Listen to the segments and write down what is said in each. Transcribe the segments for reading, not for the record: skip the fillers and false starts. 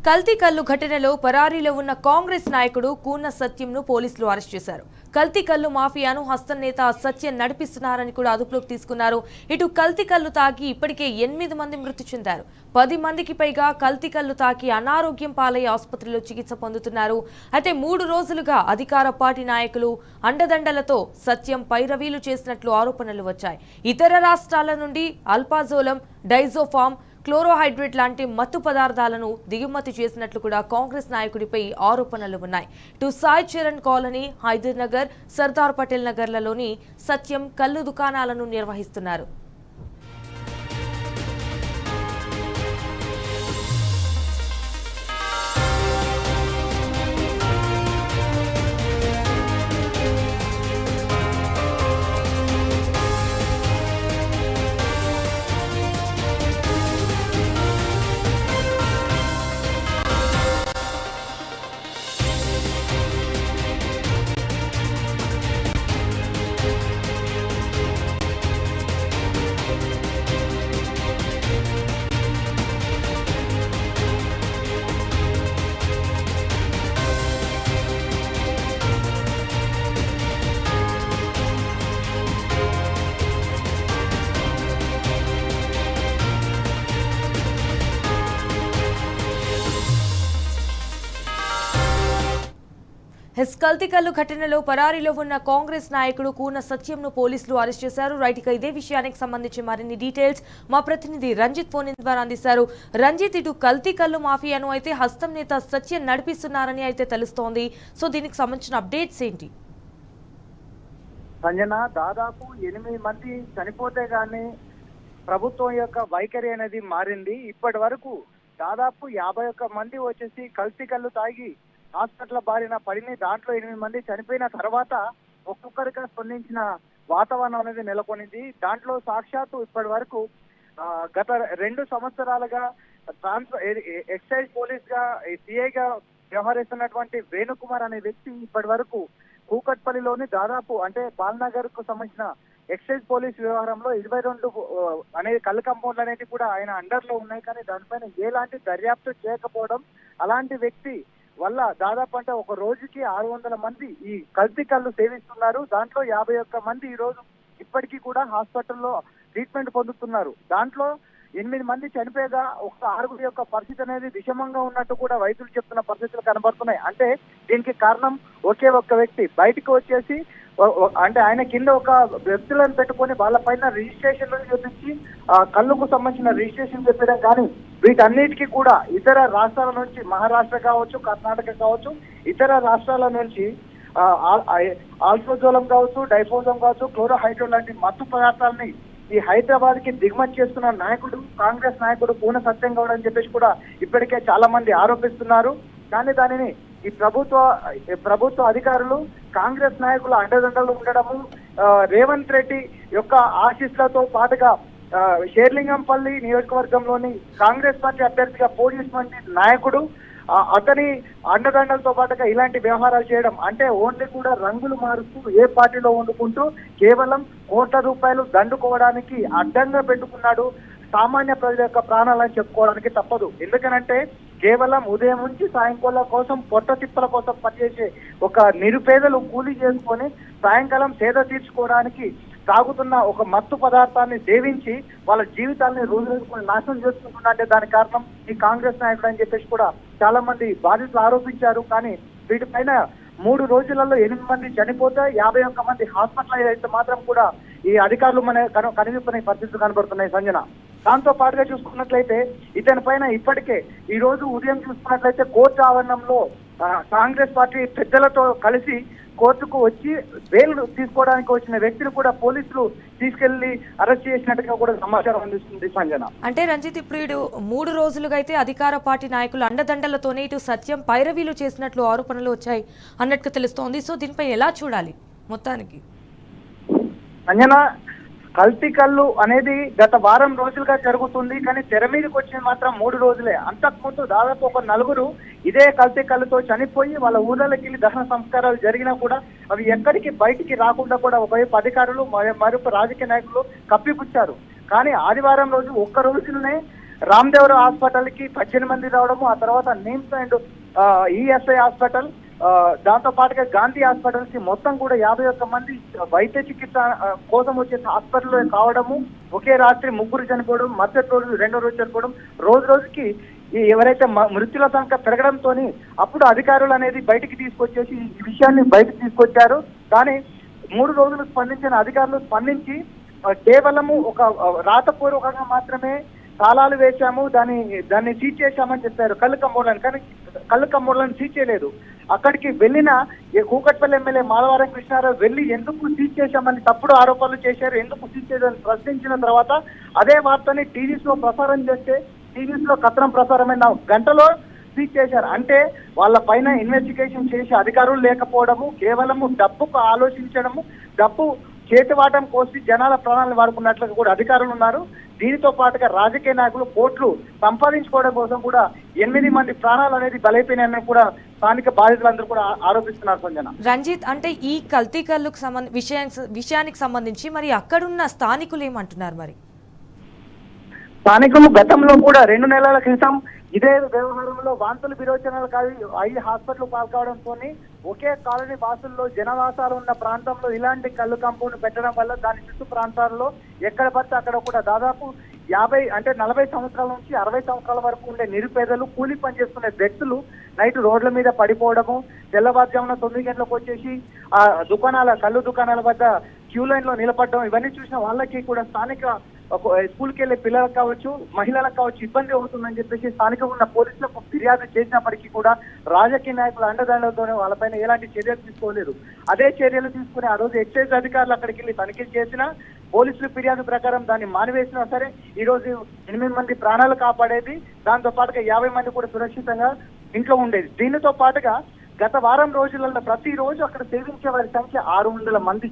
కల్తీ కల్లు ఘటనలో పరారీలో ఉన్న కాంగ్రెస్ నాయకుడు కూన సత్యంను పోలీసులు అరెస్ట్ చేశారు. కల్తీ కల్లు మాఫియాను హస్తం నేత సత్యం నడిపిస్తున్నారని కూడా అదుపులోకి తీసుకున్నారు. ఇటు కల్తీ కల్లు తాగి ఇప్పటికే 8 మంది మృతి చెందారు. 10 మందికి పైగా కల్తీ కల్లు తాగి అనారోగ్యం పాలై ఆసుపత్రిలో చికిత్స పొందుతున్నారు. అయితే 3 రోజులుగా అధికార పార్టీ నాయకులు అండదండలతో సత్యం పైరవీలు చేసినట్లు ఆరోపణలు వచ్చాయి. ఇతర రాష్ట్రాల నుండి అల్పాజోలం, డైజోఫామ్, క్లోరోహైడ్రేట్ లాంటి మత్తు పదార్థాలను దిగుమతి చేసినట్లు కూడా కాంగ్రెస్ నాయకుడిపై ఆరోపణలు ఉన్నాయి. ఇటు సాయి చరణ్ కాలనీ, హైదర్ నగర్, సర్దార్ పటేల్ నగర్లలోని సత్యం కల్లు దుకాణాలను నిర్వహిస్తున్నారు. కల్తీ కల్లు ఘటనలో పరారీలో ఉన్న కాంగ్రెస్ నాయకుడు కూన సత్యంను పోలీసులు అరెస్ట్ చేశారు. రైట్, ఇక ఇదే విషయానికి సంబంధించి మరిన్ని డీటెయిల్స్ మా ప్రతినిధి రంజిత్ ఫోన్ ద్వారా అందిస్తారు. రంజిత్, ఇటు కల్తీ కల్లు మాఫియాను అయితే హస్తం నేత సత్యం నడిపిస్తున్నారని అయితే తెలుస్తోంది. సో దీనికి సంబంధించిన అప్డేట్స్ ఏంటి? సంజన, దాదాపు 8 మంది చనిపోతే గానీ ప్రభుత్వం యొక్క వైఖరి అనేది మారింది. ఇప్పటి వరకు దాదాపు 51 మంది వచ్చేసి కల్తీ కల్లు తాగి హాస్పిటల్ బారిన పడిని, దాంట్లో 8 మంది చనిపోయిన తర్వాత ఒక్కొక్కరిగా స్పందించిన వాతావరణం అనేది నెలకొనింది. దాంట్లో సాక్షాత్తు ఇప్పటి వరకు గత 2 సంవత్సరాలుగా ఎక్సైజ్ పోలీస్ గా సిఐగా వ్యవహరిస్తున్నటువంటి వేణుకుమార్ అనే వ్యక్తి ఇప్పటి వరకు కూకట్పల్లిలోని దాదాపు అంటే బాల్నగర్ కు సంబంధించిన ఎక్సైజ్ పోలీస్ వ్యవహారంలో 22 అనేది కళ్ళు కంపౌండ్లు అనేది కూడా ఆయన అండర్ లో ఉన్నాయి. కానీ దానిపైన ఎలాంటి దర్యాప్తు చేయకపోవడం, అలాంటి వ్యక్తి వల్ల దాదాపు అంటే ఒక రోజుకి 600 మంది ఈ కల్తీ కళ్ళు సేవిస్తున్నారు. దాంట్లో 51 మంది ఈ రోజు ఇప్పటికీ కూడా హాస్పిటల్లో ట్రీట్మెంట్ పొందుతున్నారు. దాంట్లో 8 మంది చనిపోయేగా ఒక 6 యొక్క పరిస్థితి అనేది విషమంగా ఉన్నట్టు కూడా వైద్యులు చెప్తున్న పరిస్థితులు కనబడుతున్నాయి. అంటే దీనికి కారణం ఒకే ఒక్క వ్యక్తి బయటకు వచ్చేసి అంటే ఆయన కింద ఒక వ్యక్తులను పెట్టుకొని వాళ్ళపైన రిజిస్ట్రేషన్లు చూపించి కళ్ళుకు సంబంధించిన రిజిస్ట్రేషన్ చెప్పడం. కానీ వీటన్నిటికీ కూడా ఇతర రాష్ట్రాల నుంచి, మహారాష్ట్ర కావచ్చు, కర్ణాటక కావచ్చు, ఇతర రాష్ట్రాల నుంచి ఆల్ఫోజోలం కావచ్చు, డైఫోజోలం కావచ్చు, క్లోరోహైడ్రేట్ లాంటి మత్తు పదార్థాలని ఈ హైదరాబాద్ కి దిగుమతి చేస్తున్న నాయకుడు కాంగ్రెస్ నాయకుడు కూన సత్యం గౌడ్ అని చెప్పేసి కూడా ఇప్పటికే చాలా మంది ఆరోపిస్తున్నారు. కానీ దానిని ఈ ప్రభుత్వ అధికారులు, కాంగ్రెస్ నాయకుల అండదండలు ఉండడము, రేవంత్ రెడ్డి యొక్క ఆశీస్సులతో పాటుగా షేర్లింగంపల్లి నియోజకవర్గంలోని కాంగ్రెస్ పార్టీ అభ్యర్థిగా పోటీ చేసినటువంటి నాయకుడు అతని అండదండలతో పాటుగా ఇలాంటి వ్యవహారాలు చేయడం అంటే ఓన్లీ కూడా రంగులు మారుస్తూ ఏ పార్టీలో వండుకుంటూ కేవలం కోట్ల రూపాయలు దండుకోవడానికి అడ్డంగా పెట్టుకున్నాడు. సామాన్య ప్రజల యొక్క ప్రాణాలను చెప్పుకోవడానికి తప్పదు. ఎందుకనంటే కేవలం ఉదయం నుంచి సాయంకాలం కోసం, పొట్ట తిప్పల కోసం పనిచేసే ఒక నిరుపేదలు కూలీ చేసుకొని సాయంకాలం సేద తీర్చుకోవడానికి తాగుతున్న ఒక మత్తు పదార్థాన్ని సేవించి వాళ్ళ జీవితాన్ని రోజు రోజుకొని నాశనం చేసుకుంటున్నారంటే దానికి కారణం ఈ కాంగ్రెస్ నాయకుడు అని చెప్పేసి కూడా చాలా మంది బాధితులు ఆరోపించారు. కానీ వీటిపైన 3 రోజులలో 8 మంది చనిపోతే 51 మంది హాస్పిటల్ అయితే మాత్రం కూడా ఈ అధికారులు మన కనివిప్పని పరిస్థితులు కనబడుతున్నాయి సంజన. దాంతో పాటుగా చూసుకున్నట్లయితే ఇతని పైన ఇప్పటికే ఈ రోజు ఉదయం చూసుకున్నట్లయితే కోర్టు ఆవరణంలో కాంగ్రెస్ పార్టీ పెద్దలతో కలిసి కోర్టుకు వచ్చి బెయిల్ తీసుకోవడానికి వచ్చిన వ్యక్తిని కూడా పోలీసులు తీసుకెళ్లి అరెస్ట్ చేసినట్టుగా కూడా సమాచారం అందిస్తుంది సంజన. అంటే రంజిత్, ఇప్పుడు 3 రోజులుగా అయితే అధికార పార్టీ నాయకులు అండదండలతోనే ఇటు సత్యం పైరవీలు చేసినట్లు ఆరోపణలు వచ్చాయి అన్నట్టు తెలుస్తోంది. సో దీనిపై ఎలా చూడాలి మొత్తానికి? సంజన, కల్తీ కల్లు అనేది గత వారం రోజులుగా జరుగుతుంది. కానీ తెర మీదకి వచ్చింది మాత్రం 3 రోజులే. అంతకుముందు దాదాపు ఒక 4 ఇదే కల్తీ కల్లుతో చనిపోయి వాళ్ళ ఊళ్ళకి వెళ్ళి దహన సంస్కారాలు జరిగినా కూడా అవి ఎక్కడికి బయటికి రాకుండా కూడా ఒకవైపు అధికారులు మరొక రాజకీయ నాయకులు కప్పిపుచ్చారు. కానీ ఆదివారం రోజు ఒక్క రోజులోనే రామ్దేవరావు హాస్పిటల్ కి 18 మంది రావడము, ఆ తర్వాత నిమ్స్ అండ్ ఈఎస్ఐ హాస్పిటల్, దాంతో పాటుగా గాంధీ హాస్పిటల్ కి మొత్తం కూడా 51 మంది వైద్య చికిత్స కోసం వచ్చేసి హాస్పిటల్లో కావడము, ఒకే రాత్రి 3 చనిపోవడం, మరుసటి రోజు 2వ రోజు చనిపోవడం, రోజు రోజుకి ఎవరైతే మృతుల సంఖ్య పెరగడంతో అప్పుడు అధికారులు అనేది బయటికి తీసుకొచ్చేసి ఈ విషయాన్ని బయటకు తీసుకొచ్చారు. కానీ 3 రోజులు స్పందించిన అధికారులు స్పందించి కేవలము ఒక రాతపూర్వకంగా మాత్రమే తాళాలు వేశాము, దాన్ని సీజ్ చేశామని చెప్పారు కళ్ళు కమ్మోళ్ళని. కానీ కళ్ళు కమ్మోళ్ళని సీజ్ చేయలేదు. అక్కడికి వెళ్ళిన కూకట్పల్లి ఎమ్మెల్యే మాధవరం కృష్ణారావు వెళ్ళి ఎందుకు సీజ్ చేశామని తప్పుడు ఆరోపణలు చేశారు, ఎందుకు సీజ్ చేశారని ప్రశ్నించిన తర్వాత అదే వార్తని టీవీస్ లో ప్రసారం చేస్తే టీవీస్ లో కథనం ప్రసారమైన గంటలో సీజ్ చేశారు. అంటే వాళ్ళ పైన ఇన్వెస్టిగేషన్ చేసే అధికారులు లేకపోవడము, కేవలము డబ్బుకు ఆలోచించడము, డబ్బు చేతివాటం కోసి జనాల ప్రాణాలను వాడుకున్నట్లుగా కూడా అధికారులు ఉన్నారు. దీనితో పాటుగా రాజకీయ నాయకులు కోట్లు సంపాదించుకోవడం కోసం కూడా 8 మంది ప్రాణాలు అనేది బలైపోయినాయని కూడా స్థానిక బాధితులందరూ కూడా ఆరోపిస్తున్నారు. సంజన, రంజిత్, అంటే ఈ కల్తీ కళ్ళకు విషయానికి సంబంధించి మరి అక్కడున్న స్థానికులు ఏమంటున్నారు? మరి స్థానికులు గతంలో కూడా 2 నెలల క్రితం ఇదే వ్యవహారంలో వాంతులు విరోచనాలు అయ్యి హాస్పిటల్ పాల్కావడంతో ఒకే కాలనీ వాసుల్లో జనవాసాలు ఉన్న ప్రాంతంలో ఇలాంటి కళ్ళు కాంపౌండ్ పెట్టడం వల్ల దాని చుట్టూ ప్రాంతాల్లో ఎక్కడ పడితే అక్కడ కూడా దాదాపు 40 సంవత్సరాల నుంచి 60 సంవత్సరాల వరకు ఉండే నిరుపేదలు, కూలి పనిచేస్తున్న వ్యక్తులు నైట్ రోడ్ల మీద పడిపోవడము, తెల్లవారుజామున 9 గంటలకు వచ్చేసి ఆ కళ్ళు దుకాణాల వద్ద క్యూ లైన్ లో నిలబడడం, ఇవన్నీ చూసిన వాళ్ళకి కూడా స్థానిక స్కూల్కి వెళ్ళే పిల్లలకు కావచ్చు, మహిళలకు కావచ్చు ఇబ్బంది అవుతుందని చెప్పేసి స్థానికంగా ఉన్న పోలీసులకు ఫిర్యాదు చేసినప్పటికీ కూడా రాజకీయ నాయకుల అండదండలతోనే వాళ్ళపైన ఎలాంటి చర్యలు తీసుకోలేదు. అదే చర్యలు తీసుకుని ఆ రోజు ఎక్సైజ్ అధికారులు అక్కడికి వెళ్ళి తనిఖీ చేసినా, పోలీసులు ఫిర్యాదు ప్రకారం దాన్ని మానివేసినా సరే ఈ రోజు 8 మంది ప్రాణాలు కాపాడేది, దాంతో పాటుగా 50 మంది కూడా సురక్షితంగా ఇంట్లో ఉండేది. దీనితో పాటుగా గత వారం రోజులలో ప్రతిరోజు అక్కడ సేవించే వారి సంఖ్య 600 మంది.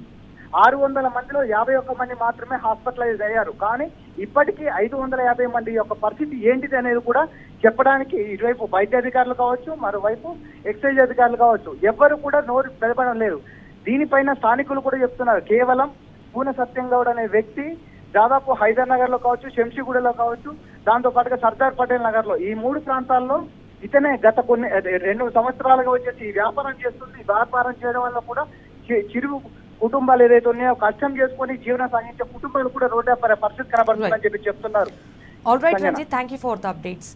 600 మందిలో 51 మంది మాత్రమే హాస్పిటలైజ్ అయ్యారు. కానీ ఇప్పటికీ 550 మంది యొక్క పరిస్థితి ఏంటిది అనేది కూడా చెప్పడానికి ఇటువైపు వైద్య అధికారులు కావచ్చు, మరోవైపు ఎక్సైజ్ అధికారులు కావచ్చు, ఎవ్వరు కూడా నోరు పెదపడం లేదు. దీనిపైన స్థానికులు కూడా చెప్తున్నారు, కేవలం కూన సత్యం గౌడ్ అనే వ్యక్తి దాదాపు హైదర్ నగర్ లో కావచ్చు, శంషీగూడలో కావచ్చు, దాంతో పాటుగా సర్దార్ పటేల్ నగర్ లో ఈ 3 ప్రాంతాల్లో ఇతనే గత 2 సంవత్సరాలుగా వచ్చేసి వ్యాపారం చేస్తుంది. వ్యాపారం చేయడం వల్ల కూడా చిరు కుటుంబాలు ఏదైతే ఉన్నాయో కష్టం చేసుకుని జీవనం సాగించే కుటుంబాలు కూడా రోడ్డు పరిస్థితి కనబడుతుందని చెప్పి చెప్తున్నారు. All right Ranjit, thank you for the updates.